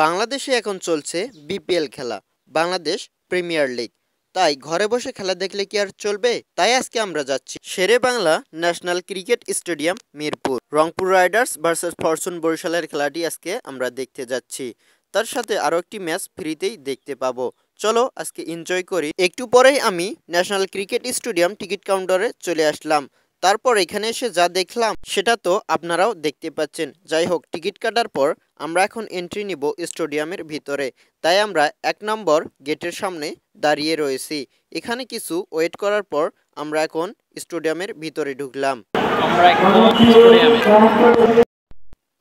বাংলাদেশে এখন চলছে বিপিএল খেলা, বাংলাদেশ প্রিমিয়ার লিগ। তাই ঘরে বসে খেলা দেখলে কি আর চলবে? তাই আজকে আমরা যাচ্ছি Shere Bangla national cricket stadium Mirpur. Rangpur riders versus fortune বরিশালের খেলাটি আজকে আমরা দেখতে যাচ্ছি। তার সাথে আরও একটি ম্যাচ ফ্রিতেই দেখতে পাবো। চলো আজকে এনজয় করি। একটু পরেই আমি ন্যাশনাল ক্রিকেট স্টেডিয়াম টিকিট কাউন্টারে চলে আসলাম। তারপর এখানে এসে যা দেখলাম সেটা তো আপনারাও দেখতে পাচ্ছেন। যাই হোক, টিকিট কাটার পর আমরা এখন এন্ট্রি নিব স্টেডিয়ামের ভিতরে। তাই আমরা ১ নম্বর গেটের সামনে দাঁড়িয়ে রয়েছি। এখানে কিছু ওয়েট করার পর আমরা এখন স্টেডিয়ামের ভিতরে ঢুকলাম।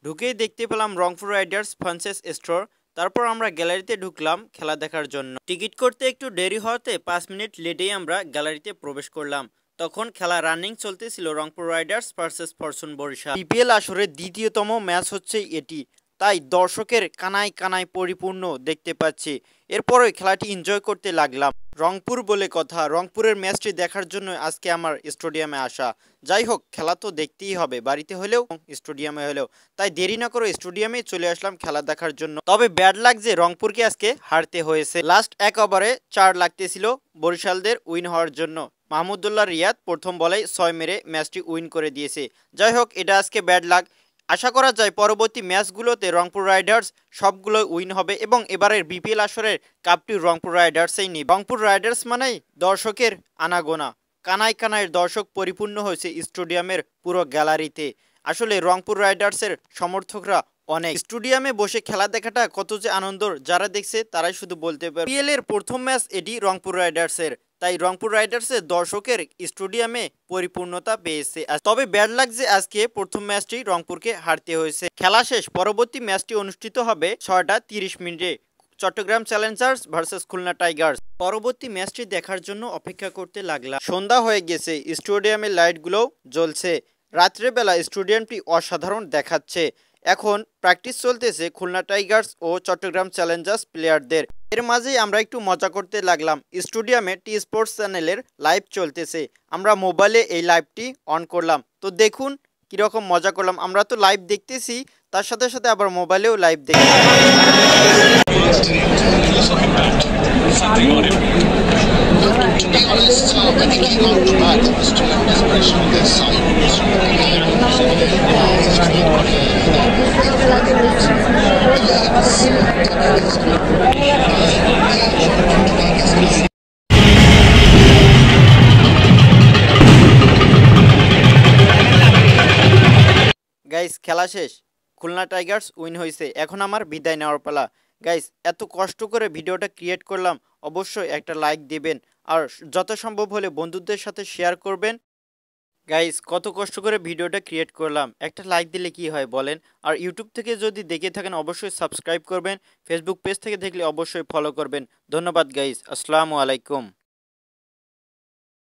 ঢুকেই দেখতে পেলাম রংপুর রাইডার্স ফ্যান্সেস স্টোর। তারপর আমরা গ্যালারিতে ঢুকলাম খেলা দেখার জন্য। টিকিট করতে একটু দেরি হওয়াতে ৫ মিনিট লেটেই আমরা গ্যালারিতে প্রবেশ করলাম। তখন খেলা রানিং চলতেছিল Rangpur riders versus fortune Barishal. BPL আসরের দ্বিতীয়তম ম্যাচ হচ্ছে এটি, তাই দর্শকের কানায় কানায় পরিপূর্ণ দেখতে পাচ্ছি। এরপরে খেলাটি এনজয় করতে লাগলাম। রংপুর বলে কথা, রংপুরের ম্যাচটি দেখার জন্য আজকে আমার স্টেডিয়ামে আসা। যাই হোক, খেলা তো দেখতেই হবে, বাড়িতে হলেও স্টেডিয়ামে হলেও। তাই দেরি না করে স্টেডিয়ামে চলে আসলাম খেলা দেখার জন্য। তবে ব্যাড লাগছে, রংপুরকে আজকে হারতে হয়েছে। লাস্ট ১ ওভারে ৪ লাগতেছিল বরিশালদের উইন হওয়ার জন্য। মাহমুদুল্লাহ রিয়াদ প্রথম বলেই ৬ মেরে ম্যাচটি উইন করে দিয়েছে। যাই হোক, এটা আজকে ব্যাড লাগ। আশা করা যায় পরবর্তী ম্যাচগুলোতে রংপুর রাইডার্স সবগুলোই উইন হবে এবং এবারের বিপিএল আসরের কাপটি রংপুর রাইডার্সই নিবে। রংপুর রাইডার্স মানেই দর্শকের আনাগোনা, কানায় কানায় দর্শক পরিপূর্ণ হয়েছে স্টেডিয়ামের পুরো গ্যালারিতে। আসলে রংপুর রাইডার্সের সমর্থকরা অনেক। স্টেডিয়ামে বসে খেলা দেখাটা কত যে আনন্দর, যারা দেখছে তারাই শুধু বলতে পারে। বিপিএল এর প্রথম ম্যাচ এটি রংপুর রাইডার্সের, তাই রংপুর রাইডার্সের দর্শকের স্টেডিয়ামে পরিপূর্ণতা পেয়েছে। তবে ব্যাড লাগছে আজকে প্রথম ম্যাচটি রংপুরকে হারতে হয়েছে। খেলা শেষ, পরবর্তী ম্যাচটি অনুষ্ঠিত হবে ৬টা ৩০ মিনিটে, Chattogram challengers versus Khulna tigers. পরবর্তী ম্যাচটি দেখার জন্য অপেক্ষা করতে লাগলাম। সন্ধ্যা হয়ে গেছে, স্টেডিয়ামের লাইটগুলোও জ্বলছে। রাত্রেবেলা স্টেডিয়ামটি অসাধারণ দেখাচ্ছে। এখন প্র্যাকটিস চলতেছে খুলনা টাইগার্স ও চট্টগ্রাম চ্যালেঞ্জার্স প্লেয়ারদের। এর মাঝেই আমরা একটু মজা করতে লাগলাম। স্টেডিয়ামে টি স্পোর্টস চ্যানেলের লাইভ চলতেছে, আমরা মোবাইলে এই লাইভটি অন করলাম। তো দেখুন কীরকম মজা করলাম। আমরা তো লাইভ দেখতেছি, তার সাথে সাথে আবার মোবাইলেও লাইভ দেখছি। গাইস, খেলা শেষ, খুলনা টাইগার্স উইন হয়েছে। এখন আমার বিদায় নেওয়ার পালা। গাইস, এত কষ্ট করে ভিডিওটা ক্রিয়েট করলাম, অবশ্যই একটা লাইক দিবেন আর যত সম্ভব হলে বন্ধুদের সাথে শেয়ার করবেন। গাইস, কত কষ্ট করে ভিডিওটা ক্রিয়েট করলাম, একটা লাইক দিলে কি হয় বলেন। আর ইউটিউব থেকে যদি দেখে থাকেন অবশ্যই সাবস্ক্রাইব করবেন, ফেসবুক পেজ থেকে দেখলে অবশ্যই ফলো করবেন। ধন্যবাদ গাইস, আসসালামু আলাইকুম।